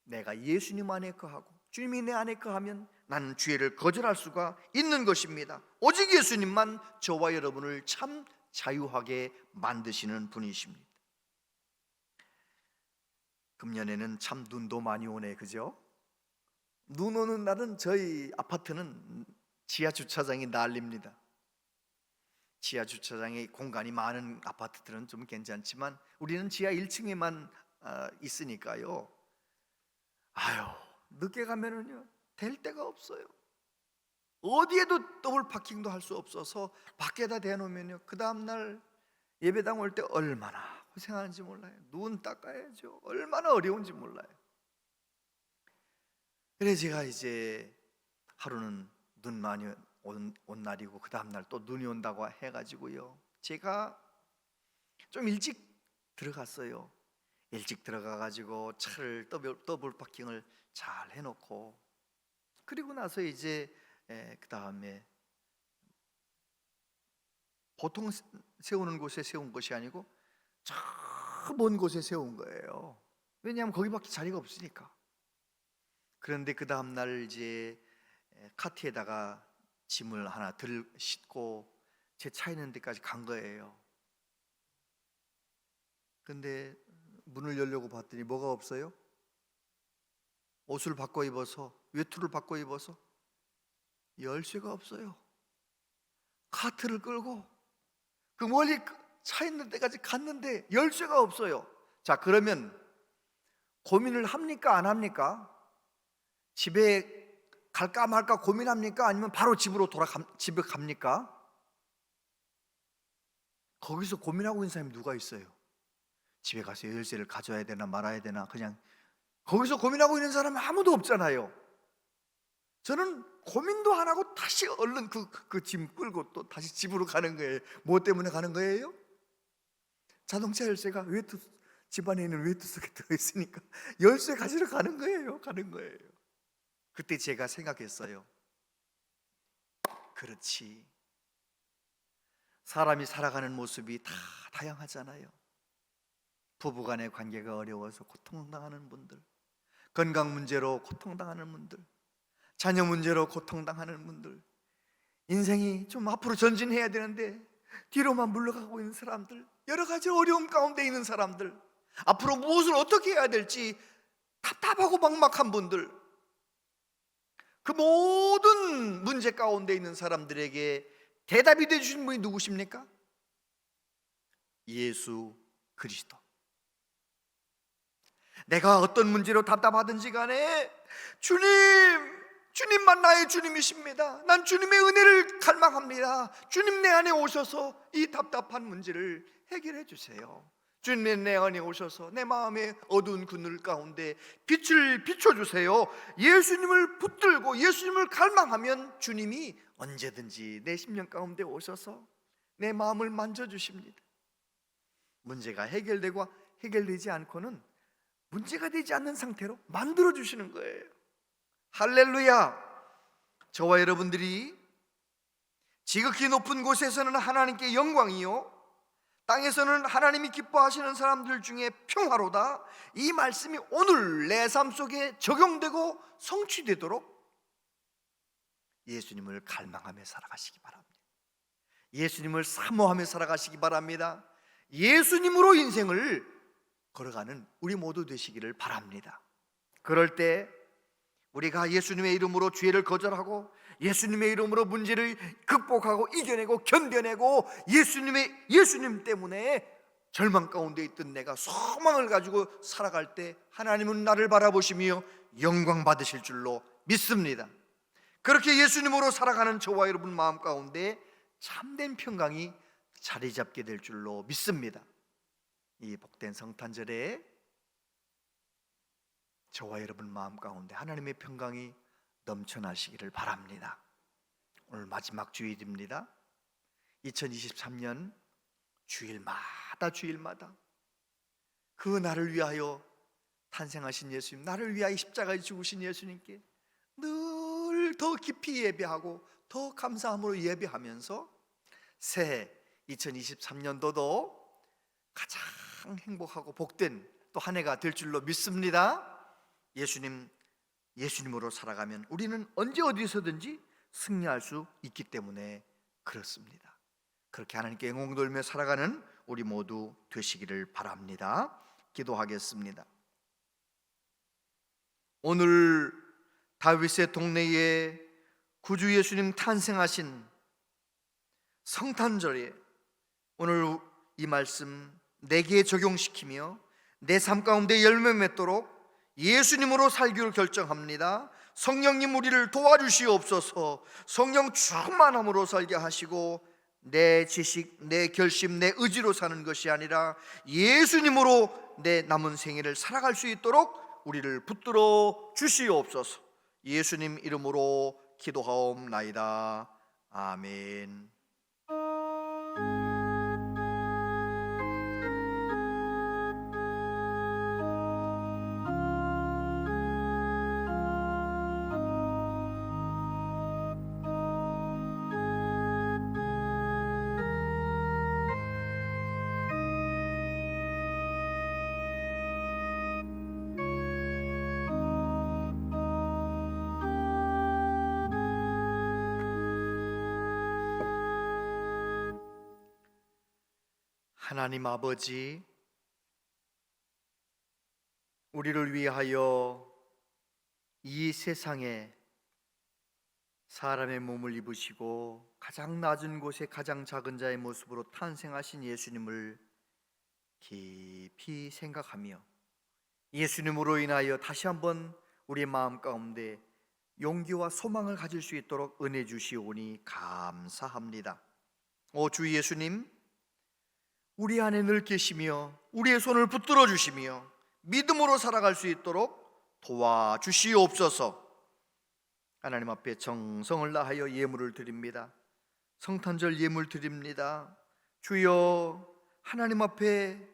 내가 예수님 안에 거하고 주님이 내 안에 거하면 나는 죄를 거절할 수가 있는 것입니다. 오직 예수님만 저와 여러분을 참 자유하게 만드시는 분이십니다. 금년에는 참 눈도 많이 오네, 그죠? 눈 오는 날은 저희 아파트는 지하 주차장이 난립니다. 지하 주차장에 공간이 많은 아파트들은 좀 괜찮지만 우리는 지하 1층에만 있으니까요. 아유, 늦게 가면은요 될 데가 없어요. 어디에도 더블 파킹도 할 수 없어서 밖에다 대놓으면요 그 다음날 예배당 올 때 얼마나 고생하는지 몰라요. 눈 닦아야죠. 얼마나 어려운지 몰라요. 그래 제가 이제 하루는 눈 많이 온 날이고 그 다음날 또 눈이 온다고 해가지고요, 제가 좀 일찍 들어갔어요. 일찍 들어가가지고 차를 더블 파킹을 잘 해놓고, 그리고 나서 이제 그 다음에 보통 세우는 곳에 세운 것이 아니고 저 먼 곳에 세운 거예요. 왜냐하면 거기밖에 자리가 없으니까. 그런데 그 다음날 이제 카트에다가 짐을 하나 싣고 제 차 있는 데까지 간 거예요. 근데 문을 열려고 봤더니 뭐가 없어요? 옷을 바꿔 입어서, 외투를 바꿔 입어서 열쇠가 없어요. 카트를 끌고 그 멀리 차 있는 데까지 갔는데 열쇠가 없어요. 자, 그러면 고민을 합니까 안 합니까? 집에 갈까 말까 고민합니까? 아니면 바로 집에 갑니까? 거기서 고민하고 있는 사람이 누가 있어요? 집에 가서 열쇠를 가져야 되나 말아야 되나, 그냥 거기서 고민하고 있는 사람은 아무도 없잖아요. 저는 고민도 안 하고 다시 얼른 그 짐 끌고 또 다시 집으로 가는 거예요. 뭐 때문에 가는 거예요? 자동차 열쇠가 집안에 있는 외투 속에 들어있으니까 열쇠 가지러 가는 거예요. 그때 제가 생각했어요. 그렇지, 사람이 살아가는 모습이 다 다양하잖아요. 부부간의 관계가 어려워서 고통당하는 분들, 건강 문제로 고통당하는 분들, 자녀 문제로 고통당하는 분들, 인생이 좀 앞으로 전진해야 되는데 뒤로만 물러가고 있는 사람들, 여러 가지 어려움 가운데 있는 사람들, 앞으로 무엇을 어떻게 해야 될지 답답하고 막막한 분들, 그 모든 문제 가운데 있는 사람들에게 대답이 되어주신 분이 누구십니까? 예수 그리스도. 내가 어떤 문제로 답답하든지 간에 주님만 나의 주님이십니다. 난 주님의 은혜를 갈망합니다. 주님 내 안에 오셔서 이 답답한 문제를 해결해 주세요. 주님 내 안에 오셔서 내 마음의 어두운 그늘 가운데 빛을 비춰주세요. 예수님을 붙들고 예수님을 갈망하면 주님이 언제든지 내 심령 가운데 오셔서 내 마음을 만져주십니다. 문제가 해결되지 않고는 문제가 되지 않는 상태로 만들어주시는 거예요. 할렐루야. 저와 여러분들이 지극히 높은 곳에서는 하나님께 영광이요, 땅에서는 하나님이 기뻐하시는 사람들 중에 평화로다, 이 말씀이 오늘 내 삶 속에 적용되고 성취되도록 예수님을 갈망하며 살아가시기 바랍니다. 예수님을 사모하며 살아가시기 바랍니다. 예수님으로 인생을 걸어가는 우리 모두 되시기를 바랍니다. 그럴 때 우리가 예수님의 이름으로 죄를 거절하고 예수님의 이름으로 문제를 극복하고 이겨내고 견뎌내고 예수님 때문에 절망 가운데 있던 내가 소망을 가지고 살아갈 때 하나님은 나를 바라보시며 영광 받으실 줄로 믿습니다. 그렇게 예수님으로 살아가는 저와 여러분 마음 가운데 참된 평강이 자리 잡게 될 줄로 믿습니다. 이 복된 성탄절에 저와 여러분 마음 가운데 하나님의 평강이 넘쳐나시기를 바랍니다. 오늘 마지막 주일입니다. 2023년 주일마다 그 나를 위하여 탄생하신 예수님, 나를 위하여 십자가에 죽으신 예수님께 늘 더 깊이 예배하고 더 감사함으로 예배하면서 새해 2023년도도 가장 행복하고 복된 또 한 해가 될 줄로 믿습니다. 예수님으로 살아가면 우리는 언제 어디서든지 승리할 수 있기 때문에 그렇습니다. 그렇게 하나님께 영광 돌며 살아가는 우리 모두 되시기를 바랍니다. 기도하겠습니다. 오늘 다윗의 동네에 구주 예수님 탄생하신 성탄절에 오늘 이 말씀 내게 적용시키며 내 삶 가운데 열매 맺도록 예수님으로 살기로 결정합니다. 성령님 우리를 도와주시옵소서. 성령 충만함으로 살게 하시고 내 지식, 내 결심, 내 의지로 사는 것이 아니라 예수님으로 내 남은 생애를 살아갈 수 있도록 우리를 붙들어 주시옵소서. 예수님 이름으로 기도하옵나이다. 아멘. 하나님 아버지, 우리를 위하여 이 세상에 사람의 몸을 입으시고 가장 낮은 곳에 가장 작은 자의 모습으로 탄생하신 예수님을 깊이 생각하며 예수님으로 인하여 다시 한번 우리 마음 가운데 용기와 소망을 가질 수 있도록 은혜 주시오니 감사합니다. 오 주 예수님, 우리 안에 늘 계시며 우리의 손을 붙들어 주시며 믿음으로 살아갈 수 있도록 도와주시옵소서. 하나님 앞에 정성을 다하여 예물을 드립니다. 성탄절 예물 드립니다. 주여, 하나님 앞에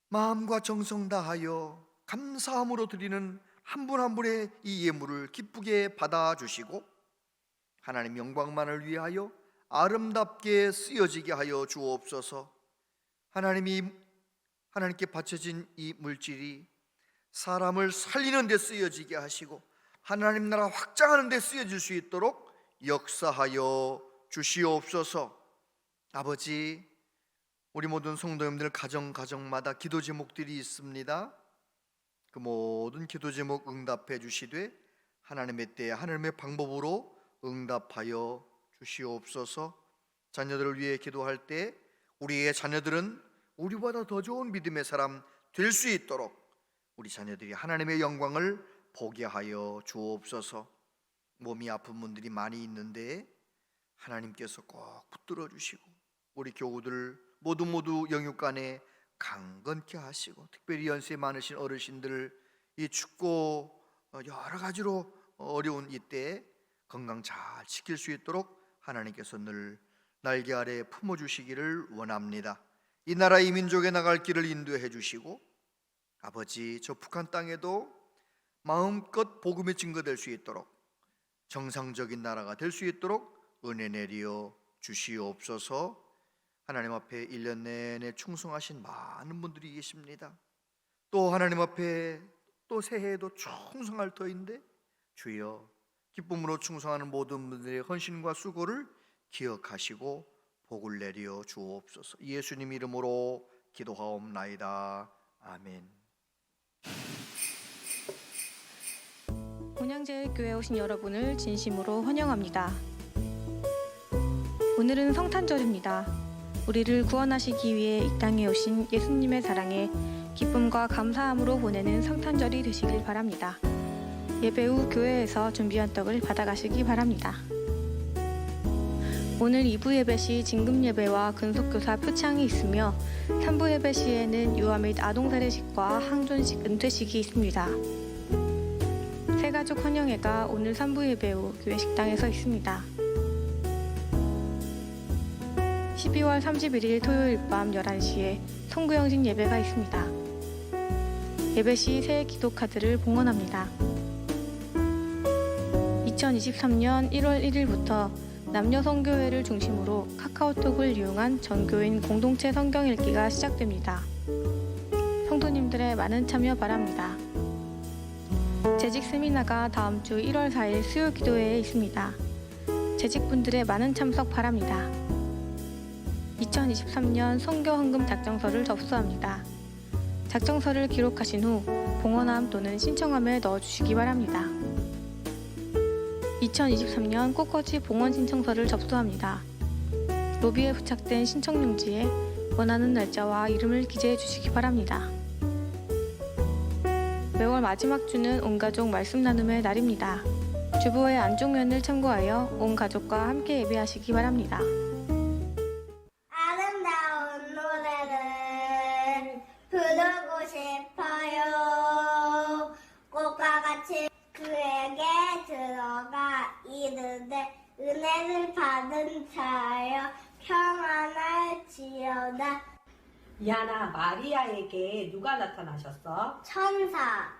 마음과 정성 다하여 감사함으로 드리는 한 분 한 분의 이 예물을 기쁘게 받아주시고 하나님 영광만을 위하여 아름답게 쓰여지게 하여 주옵소서. 하나님께 바쳐진 이 물질이 사람을 살리는 데 쓰여지게 하시고 하나님 나라 확장하는 데 쓰여질 수 있도록 역사하여 주시옵소서. 아버지, 우리 모든 성도님들 가정마다 기도 제목들이 있습니다. 그 모든 기도 제목 응답해 주시되 하나님의 때에 하나님의 방법으로 응답하여 주시옵소서. 자녀들을 위해 기도할 때 우리의 자녀들은 우리보다 더 좋은 믿음의 사람 될 수 있도록 우리 자녀들이 하나님의 영광을 보게 하여 주옵소서. 몸이 아픈 분들이 많이 있는데 하나님께서 꼭 붙들어 주시고 우리 교우들 모두 영육간에 강건케 하시고 특별히 연세 많으신 어르신들 이 춥고 여러 가지로 어려운 이때 건강 잘 지킬 수 있도록 하나님께서 늘 날개 아래 품어주시기를 원합니다. 이 나라 이 민족에 나갈 길을 인도해 주시고 아버지, 저 북한 땅에도 마음껏 복음이 증거될 수 있도록 정상적인 나라가 될 수 있도록 은혜 내려 주시옵소서. 하나님 앞에 1년 내내 충성하신 많은 분들이 계십니다. 또 하나님 앞에 또 새해에도 충성할 터인데 주여, 기쁨으로 충성하는 모든 분들의 헌신과 수고를 기억하시고 복을 내려 주옵소서. 예수님 이름으로 기도하옵나이다. 아멘. 본향제일교회에 오신 여러분을 진심으로 환영합니다. 오늘은 성탄절입니다. 우리를 구원하시기 위해 이 땅에 오신 예수님의 사랑에 기쁨과 감사함으로 보내는 성탄절이 되시길 바랍니다. 예배 후 교회에서 준비한 떡을 받아가시기 바랍니다. 오늘 2부 예배 시 진금 예배와 근속교사 표창이 있으며 3부 예배 시에는 유아 및 아동 세례식과 항존식 은퇴식이 있습니다. 새 새가족 환영회가 오늘 3부 예배 후 교회 식당에서 있습니다. 12월 31일 토요일 밤 11시에 송구영신 예배가 있습니다. 예배 시 새해 기도 카드를 봉헌합니다. 2023년 1월 1일부터 남녀 성교회를 중심으로 카카오톡을 이용한 전교인 공동체 성경 읽기가 시작됩니다. 성도님들의 많은 참여 바랍니다. 재직 세미나가 다음 주 1월 4일 수요 기도회에 있습니다. 재직분들의 많은 참석 바랍니다. 2023년 선교 헌금 작정서를 접수합니다. 작정서를 기록하신 후 봉헌함 또는 신청함에 넣어주시기 바랍니다. 2023년 꽃꽂이 봉헌 신청서를 접수합니다. 로비에 부착된 신청용지에 원하는 날짜와 이름을 기재해 주시기 바랍니다. 매월 마지막 주는 온 가족 말씀 나눔의 날입니다. 주보의 안쪽면을 참고하여 온 가족과 함께 예배하시기 바랍니다. 아름다운 노래를 부르고 싶어요. 꽃과 같이 그에게 들어가 이르되 은혜를 받은 자여 평안할지어다. 이하나, 마리아에게 누가 나타나셨어? 천사.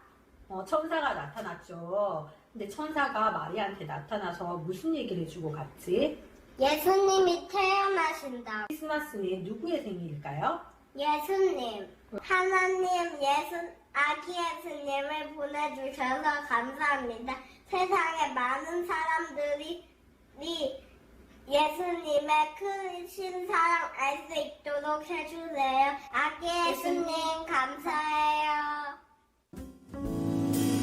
천사가 나타났죠. 근데 천사가 마리아한테 나타나서 무슨 얘기를 해주고 갔지? 예수님이 태어나신다. 크리스마스는 누구의 생일일까요? 예수님. 하나님 아기 예수님을 보내주셔서 감사합니다. 세상에 많은 사람들이 예수님의 크신 사랑 알 수 있도록 해주세요. 아기 예수님 감사해요.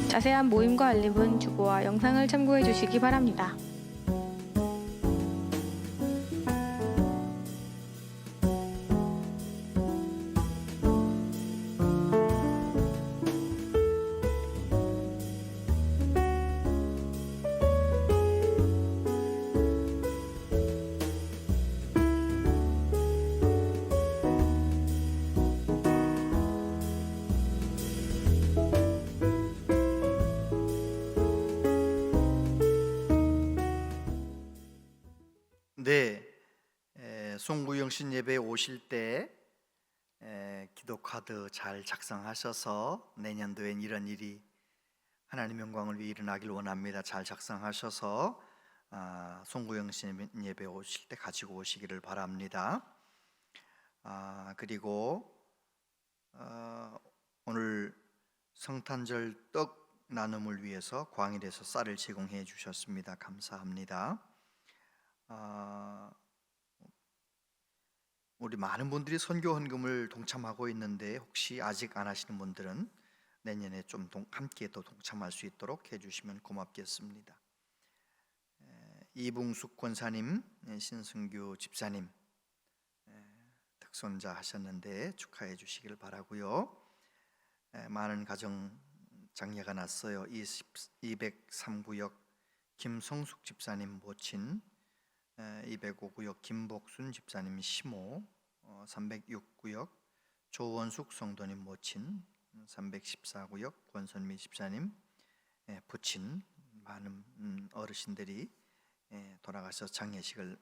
자세한 모임과 알림은 주보와 영상을 참고해 주시기 바랍니다. 네, 송구영신 예배에 오실 때 기도 카드 잘 작성하셔서 내년도엔 이런 일이 하나님 영광을 위해 일어나길 원합니다. 잘 작성하셔서 송구영신 예배 오실 때 가지고 오시기를 바랍니다. 그리고 오늘 성탄절 떡 나눔을 위해서 광일에서 쌀을 제공해 주셨습니다. 감사합니다. 우리 많은 분들이 선교 헌금을 동참하고 있는데 혹시 아직 안 하시는 분들은 내년에 좀 함께 또 동참할 수 있도록 해주시면 고맙겠습니다. 이붕숙 권사님, 신승규 집사님 특손자 하셨는데 축하해 주시길 바라고요. 많은 가정 장례가 났어요. 203구역 김성숙 집사님 모친, 205구역 김복순 집사님 시모, 306구역 조원숙 성도님 모친, 314구역 권선미 집사님 부친, 많은 어르신들이 돌아가서 장례식을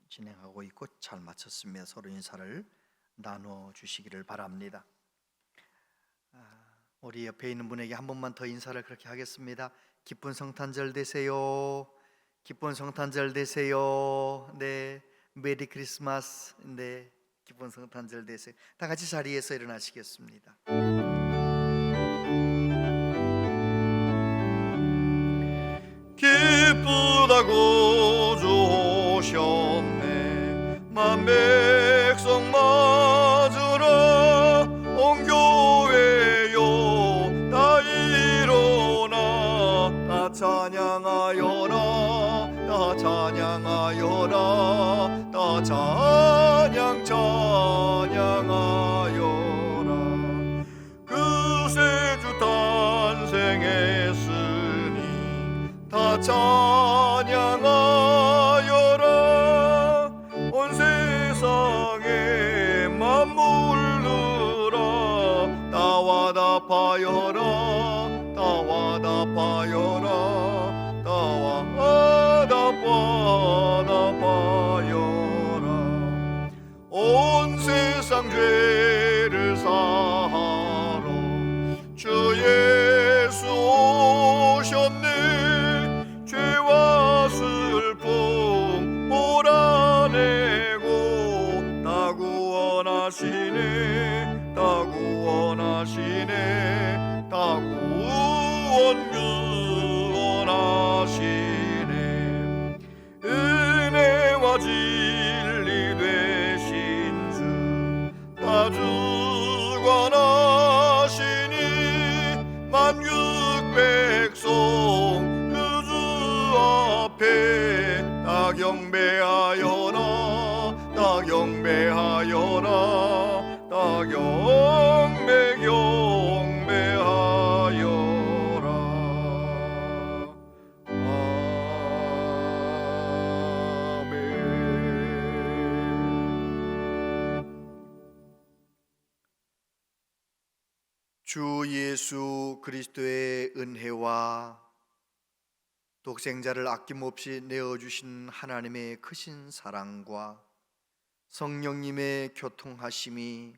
진행하고 있고 잘 마쳤습니다. 서로 인사를 나눠 주시기를 바랍니다. 우리 옆에 있는 분에게 한 번만 더 인사를 그렇게 하겠습니다. 기쁜 성탄절 되세요. 기쁜 성탄절 되세요. 네, 메리 크리스마스. 네, 기쁜 성탄절 되세요. 다 같이 자리에서 일어나시겠습니다. 기쁘다고 주 오셨네. 만백성 맞으라. 온 교회요 다 일어나. 다 찬양하여라. 다 찬양하여라. 다 찬양하여라. 그새주 탄생했으니 다 찬양하여라. 온 세상에 만물들아 다 화답하여라. 다 화답하여라 나와 화답하여라 온 세상 죄를 사하러 주 예수 오셨네 죄와 슬픔 몰아내고 다 구원하시네 다 구원하시네 다 구원하시네 은혜와 진리 되신 주 다 주관하시니 만국 백성 그 주 앞에 다 경배하여라 다 경배하여라 다 경배하여라 아멘. 주 예수 그리스도의 은혜와 독생자를 아낌없이 내어주신 하나님의 크신 사랑과 성령님의 교통하심이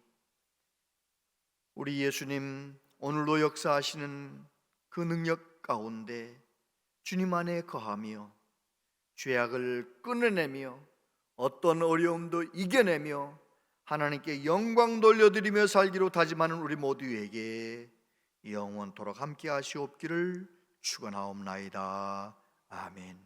우리 예수님 오늘도 역사하시는 그 능력 가운데 주님 안에 거하며 죄악을 끊어내며 어떤 어려움도 이겨내며 하나님께 영광 돌려드리며 살기로 다짐하는 우리 모두에게 영원토록 함께 하시옵기를 축원하옵나이다. 아멘.